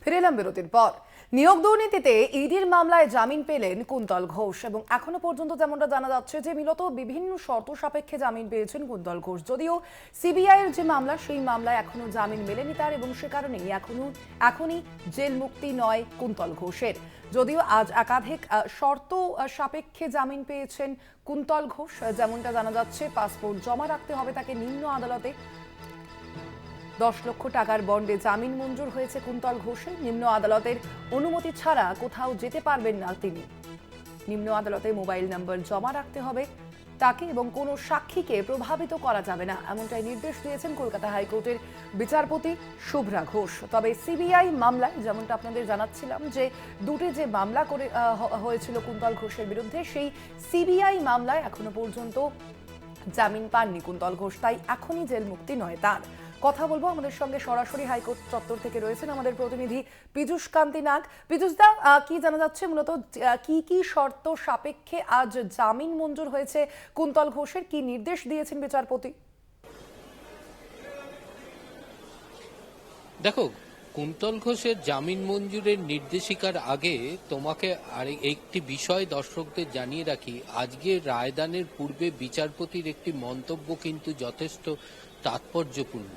ফিরে এলাম বিরতির পর। নিয়োগ দুর্নীতিতে ইডির মামলায় জামিন পেলেন কুন্তল ঘোষ এবং এখনো পর্যন্ত যেমনটা জানা যাচ্ছে যে মূলত বিভিন্ন শর্ত সাপেক্ষে জামিন পেয়েছেন কুন্তল ঘোষ। যদিও সিবিআই এর যে মামলা সেই মামলায় এখনো জামিন মেলেনি তার এবং সে কারণেই এখনই জেল মুক্তি নয় কুন্তল ঘোষের। যদিও আজ একাধিক শর্ত সাপেক্ষে জামিন পেয়েছেন কুন্তল ঘোষ। যেমনটা জানা যাচ্ছে পাসপোর্ট জমা রাখতে হবে তাকে নিম্ন আদালতে, 10 লক্ষ টাকার বন্ডে জামিন মঞ্জুর হয়েছে কুন্তল ঘোষের। নিম্ন আদালতের অনুমতি ছাড়া কোথাও যেতে পারবেন না তিনি। নিম্ন আদালতে মোবাইল নম্বর জমা রাখতে হবে তাকে এবং কোনো সাক্ষীকে প্রভাবিত করা যাবে না, এমনটাই নির্দেশ দিয়েছেন কলকাতা হাইকোর্টের বিচারপতি শুভ্রা ঘোষ। তবে সিবিআই মামলায় যেমনটা আপনাদের জানাচ্ছিলাম যে দুটি যে মামলা করে হয়েছিল কুন্তল ঘোষের বিরুদ্ধে, সেই সিবিআই মামলায় এখনো পর্যন্ত জামিন পাননি কুন্তল ঘোষ, তাই এখনই জেল মুক্তি নয় তার। কথা বলবো, আমাদের সঙ্গে সরাসরি হাইকোর্ট চত্বর থেকে রয়েছেন আমাদের প্রতিনিধি পীযূষ কান্তি নাগ। পীযূষ দা, কি জানা যাচ্ছে মূলত কি কি শর্ত সাপেক্ষে আজ জামিন মঞ্জুর হয়েছে কুন্তল ঘোষের, কি নির্দেশ দিয়েছেন বিচারপতি? দেখো, কুন্তল ঘোষের জামিন মঞ্জুরের নির্দেশিকার আগে তোমাকে আর একটি বিষয় দর্শকদের জানিয়ে রাখি। আজকে রায়দানের পূর্বে বিচারপতির একটি মন্তব্য কিন্তু যথেষ্ট তাৎপর্যপূর্ণ।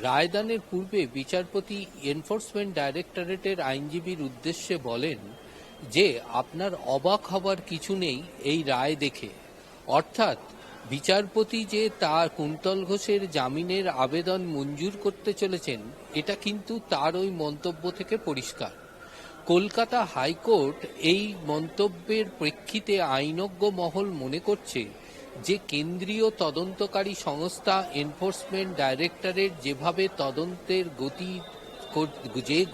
রায়দানের পূর্বে বিচারপতি এনফোর্সমেন্ট ডাইরেক্টরেটের আইনজীবীর উদ্দেশ্যে বলেন যে আপনার অবাক হবার কিছু নেই এই রায় দেখে। অর্থাৎ বিচারপতি যে তার কুন্তল ঘোষের জামিনের আবেদন মঞ্জুর করতে চলেছেন এটা কিন্তু তার ওই মন্তব্য থেকে পরিষ্কার। কলকাতা হাইকোর্ট এই মন্তব্যের প্রেক্ষিতে আইনজ্ঞ মহল মনে করছে যে কেন্দ্রীয় তদন্তকারী সংস্থা এনফোর্সমেন্ট ডাইরেক্টরেট যেভাবে তদন্তের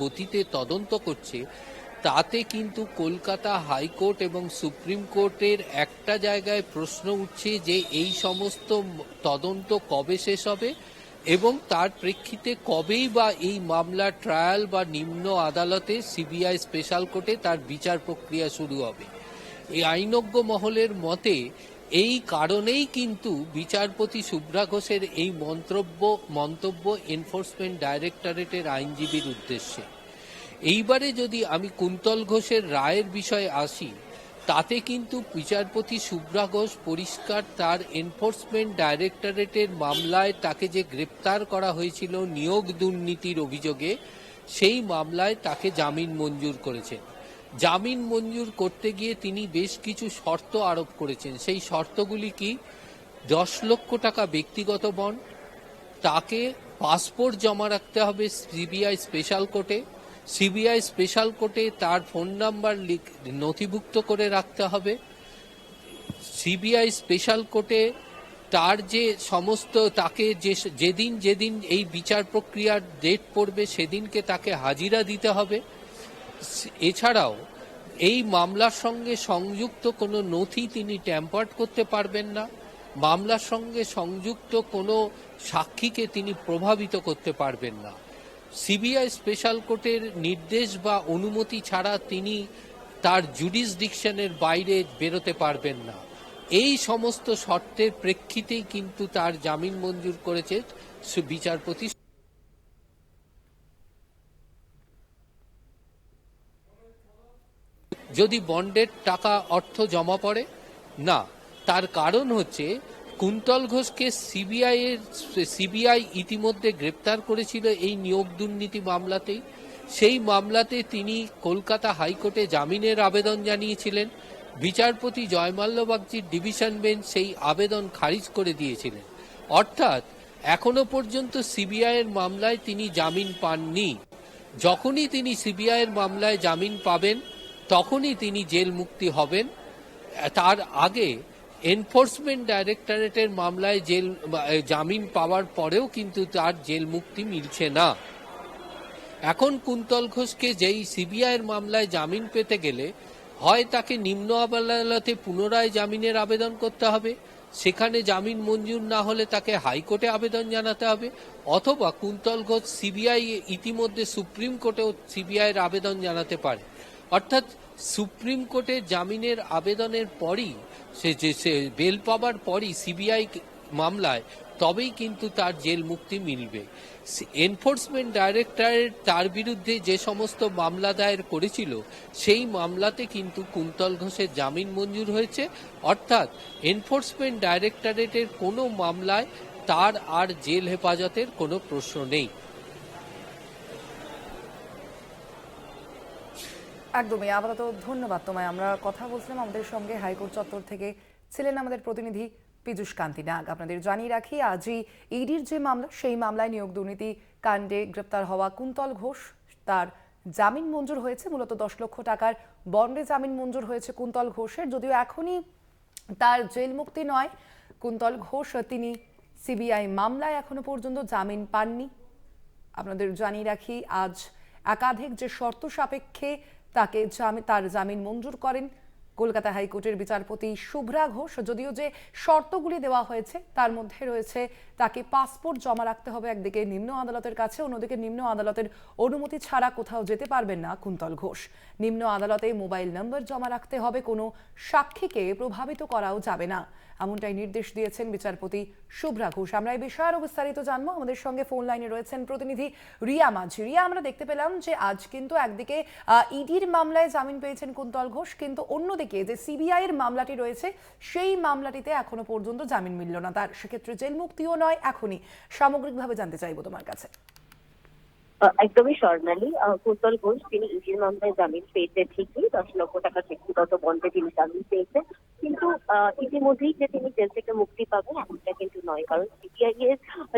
গতিতে তদন্ত করছে তাতে কিন্তু কলকাতা হাইকোর্ট এবং সুপ্রিম কোর্টের একটা জায়গায় প্রশ্ন উঠছে যে এই সমস্ত তদন্ত কবে শেষ হবে এবং তার প্রেক্ষিতে কবেই বা এই মামলার ট্রায়াল বা নিম্ন আদালতে সিবিআই স্পেশাল কোর্টে তার বিচার প্রক্রিয়া শুরু হবে। এই আইনজ্ঞ মহলের মতে এই কারণেই কিন্তু বিচারপতি শুভ্রা ঘোষের এই মন্তব্য এনফোর্সমেন্ট ডাইরেক্টরেটের আইনজীবীর উদ্দেশ্যে। এইবারে যদি আমি কুন্তল ঘোষের রায়ের বিষয়ে আসি, তাতে কিন্তু বিচারপতি শুভ্রা ঘোষ পরিষ্কার তার এনফোর্সমেন্ট ডাইরেক্টরেটের মামলায় তাকে যে গ্রেপ্তার করা হয়েছিল নিয়োগ দুর্নীতির অভিযোগে, সেই মামলায় তাকে জামিন মঞ্জুর করেছেন। জামিন মঞ্জুর করতে গিয়ে তিনি বেশ কিছু শর্ত আরোপ করেছেন। সেই শর্তগুলি কি? 10 লক্ষ টাকা ব্যক্তিগত বন্ড, তাকে পাসপোর্ট জমা রাখতে হবে সিবিআই স্পেশাল কোর্টে, সিবিআই স্পেশাল কোর্টে তার ফোন নাম্বার নথিভুক্ত করে রাখতে হবে, সিবিআই স্পেশাল কোর্টে তার যে সমস্ত তাকে যেদিন এই বিচার প্রক্রিয়ার ডেট পড়বে সেদিনকে তাকে হাজিরা দিতে হবে। এছাড়াও এই মামলার সঙ্গে সংযুক্ত কোনো নথি তিনি ট্যাম্পার্ড করতে পারবেন না, মামলার সঙ্গে সংযুক্ত কোনো সাক্ষীকে তিনি প্রভাবিত করতে পারবেন না, সিবিআই স্পেশাল কোর্টের নির্দেশ বা অনুমতি ছাড়া তিনি তার জুডিসডিকশনের বাইরে বেরোতে পারবেন না। এই সমস্ত শর্তের প্রেক্ষিতেই কিন্তু তার জামিন মঞ্জুর করেছে বিচারপতি। যদি বন্ডের টাকা জমা পড়ে না, তার কারণ হচ্ছে কুন্তল ঘোষকে সিবিআই ইতিমধ্যে গ্রেপ্তার করেছিল এই নিয়োগ দুর্নীতি মামলাতেই। সেই মামলাতে তিনি কলকাতা হাইকোর্টে জামিনের আবেদন জানিয়েছিলেন। বিচারপতি জয়মাল্য বাগচির ডিভিশন বেঞ্চ সেই আবেদন খারিজ করে দিয়েছিলেন। অর্থাৎ এখনো পর্যন্ত সিবিআই এর মামলায় তিনি জামিন পাননি। যখনই তিনি সিবিআই এর মামলায় জামিন পাবেন তখনই তিনি জেল মুক্তি হবেন। তার আগে এনফোর্সমেন্ট ডাইরেক্টরেটের মামলায় জামিন পাওয়ার পরেও কিন্তু তার জেল মুক্তি মিলছে না। এখন কুন্তল ঘোষকে যেই সিবিআই এর মামলায় জামিন পেতে গেলে হয় তাকে নিম্ন আদালতে পুনরায় জামিনের আবেদন করতে হবে, সেখানে জামিন মঞ্জুর না হলে তাকে হাইকোর্টে আবেদন জানাতে হবে, অথবা কুন্তল ঘোষ সিবিআই ইতিমধ্যে সুপ্রিম কোর্টেও সিবিআই এর আবেদন জানাতে পারে। অর্থাৎ সুপ্রিম কোর্টে জামিনের আবেদনের পরই সে বেল পাবার পরই সিবিআই মামলায় তবেই কিন্তু তার জেল মুক্তি মিলবে। এনফোর্সমেন্ট ডাইরেক্টরেট তার বিরুদ্ধে যে সমস্ত মামলা দায়ের করেছিল সেই মামলাতে কিন্তু কুন্তল ঘোষের জামিন মঞ্জুর হয়েছে, অর্থাৎ এনফোর্সমেন্ট ডাইরেক্টরেটের কোনো মামলায় তার আর জেল হেফাজতের কোনো প্রশ্ন নেই। একদমই, আপাতত ধন্যবাদ তোমায়। আমরা কথা বলছিলাম, আমাদের সঙ্গে হাইকোর্ট চত্বর থেকে ছিলেন আমাদের প্রতিনিধি পীযূষ কান্তি নাগ। আপনাদের জানিয়ে রাখি, আজই ইডির যে মামলা, সেই মামলায় নিয়োগ দুর্নীতি কাণ্ডে গ্রেপ্তার হওয়া কুন্তল ঘোষ, তার জামিন মঞ্জুর হয়েছে। মূলত 10 লক্ষ টাকার বন্ডে জামিন মঞ্জুর হয়েছে কুন্তল ঘোষের। যদিও এখনই তার জেল মুক্তি নয়, কুন্তল ঘোষ তিনি সিবিআই মামলায় এখনো পর্যন্ত জামিন পাননি। আপনাদের জানিয়ে রাখি, আজ একাধিক যে শর্ত সাপেক্ষে তার জামিন মঞ্জুর করেন কলকাতা হাইকোর্টের বিচারপতি শুভ্রা ঘোষ। যদিও যে শর্তগুলি দেওয়া হয়েছে তার মধ্যে রয়েছে তাকে পাসপোর্ট জমা রাখতে হবে একদিকে নিম্ন আদালতের কাছে, অন্যদিকে নিম্ন আদালতের অনুমতি ছাড়া কোথাও যেতে পারবেন না কুন্তল ঘোষ। নিম্ন আদালতে মোবাইল নম্বর জমা রাখতে হবে, কোনো সাক্ষীকে প্রভাবিত করাও যাবে না, এমনটাই নির্দেশ দিয়েছেন বিচারপতি শুভ্রা ঘোষ। আমরা এই বিষয়ে আরো বিস্তারিত জানবো। আমাদের সঙ্গে ফোন লাইনে রয়েছেন প্রতিনিধি রিয়া মাঝি। রিয়া, আমরা দেখতে পেলাম যে আজ কিন্তু একদিকে ইডির মামলায় জামিন পেয়েছেন কুন্তল ঘোষ, কিন্তু অন্যদিকে যে সিবিআই এর মামলাটি রয়েছে সেই মামলাটিতে এখনো পর্যন্ত জামিন মিলল না তার। সেক্ষেত্রে জেল মুক্তিও নয়। এখনই সামগ্রিকভাবে জানতে চাইবো তোমার কাছে। একদমই স্বর্ণালী, কুন্তল ঘোষ তিনি ইডির মামলায় জামিন পেয়েছে ঠিকই, 10 লক্ষ টাকা ব্যক্তিগত বন্ডে তিনি জামিন পেয়েছেন, কিন্তু ইতিমধ্যেই যে তিনি জেল থেকে মুক্তি পাবেন এমনটা কিন্তু নয়। কারণ সিবিআই এর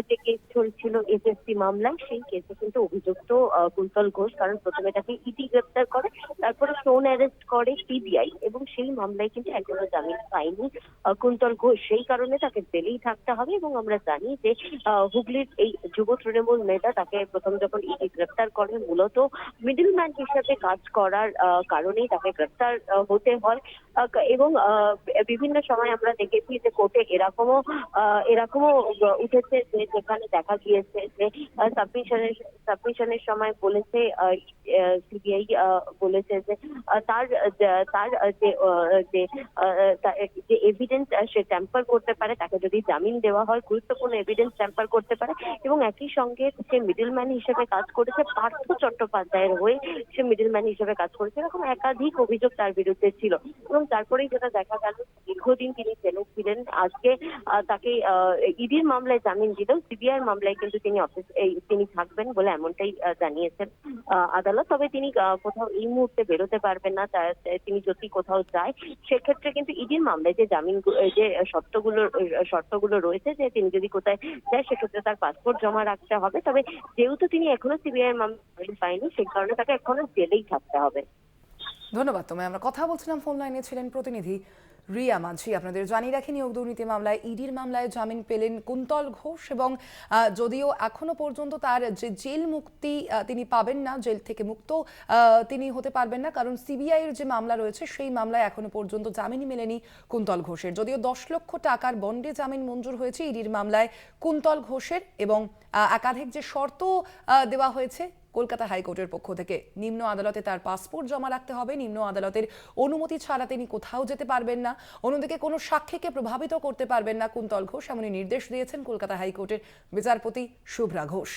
যে কেস চলছিল এসএসসি মামলায়, সেই কেসে কিন্তু অভিযুক্ত কুন্তল ঘোষ। কারণ প্রথমে তাকে ইডি গ্রেপ্তার করে, তারপরে ফোন অ্যারেস্ট করে সিবিআই, এবং সেই মামলায় কিন্তু এখনো জামিন পায়নি কুন্তল ঘোষ। সেই কারণে তাকে জেলেই থাকতে হবে। এবং আমরা জানি যে হুগলির এই যুব তৃণমূল নেতা তাকে প্রথম যখন ইডি গ্রেপ্তার করে, মূলত মিডলম্যান হিসেবে কাজ করার কারণেই তাকে গ্রেপ্তার হতে হয়। এবং বিভিন্ন সময় আমরা দেখেছি যে কোর্টে এরকমও উঠেছে যে যেখানে দেখা গিয়েছে যে সাবমিশনের সময় বলেছে সিবিআই বলেছে যে তার যে এভিডেন্স সে ট্যাম্পার করতে পারে, তাকে যদি জামিন দেওয়া হয় গুরুত্বপূর্ণ এভিডেন্স ট্যাম্পার করতে পারে। এবং একই সঙ্গে সে মিডলম্যান হিসেবে কাজ করেছে, পার্থ চট্টোপাধ্যায়ের হয়ে সে মিডলম্যান হিসেবে কাজ করেছে, এরকম একাধিক অভিযোগ তার বিরুদ্ধে ছিল। এবং তারপরেই যেটা দেখা গেল, দীর্ঘদিন তিনি জেলে ছিলেন। আজকে তাকে ইডির মামলায় জামিন দিলেও সিবিআই মামলায় কিন্তু তিনি থাকবেন বলে এমনটাই জানিয়েছেন আদালত। তবে তিনি কোথাও এই মুহূর্তে বেরোতে পারবেন না। তিনি যদি কোথাও যায় সেক্ষেত্রে কিন্তু ইডির মামলায় যে জামিন যে শর্তগুলো রয়েছে, যে তিনি যদি কোথায় যায় সেক্ষেত্রে তার পাসপোর্ট জমা রাখতে হবে। তবে যেহেতু তিনি এখনো সিবিআই মামলা পায়নি, সেই কারণে তাকে এখনো জেলেই থাকতে হবে। ধন্যবাদ তোমায়। আমরা কথা বলছিলাম, ফোন লাইনে ছিলেন প্রতিনিধি রিয়া মাঝি। আপনাদের জানিয়ে রাখি, নিয়োগ দুর্নীতি মামলায় ইডির মামলায় জামিন পেলেন কুন্তল ঘোষ। এবং যদিও এখনো পর্যন্ত তার যে জেল মুক্তি তিনি পাবেন না, জেল থেকে মুক্ত তিনি হতে পারবেন না, কারণ সিবিআই এর যে মামলা রয়েছে সেই মামলায় এখনো পর্যন্ত জামিনই মেলেনি কুন্তল ঘোষের। যদিও 10 লক্ষ টাকার বন্ডে জামিন মঞ্জুর হয়েছে ইডির মামলায় কুন্তল ঘোষের, এবং একাধিক যে শর্ত দেওয়া হয়েছে কলকাতা হাইকোর্টের পক্ষ থেকে, নিম্ন আদালতে তার পাসপোর্ট জমা রাখতে হবে, নিম্ন আদালতের অনুমতি ছাড়া তিনি কোথাও যেতে পারবেন না, অন্যদিকে কোনো সাক্ষীকে প্রভাবিত করতে পারবেন না কুন্তল ঘোষ, এমনই নির্দেশ দিয়েছেন কলকাতা হাইকোর্টের বিচারপতি শুভ্রা ঘোষ।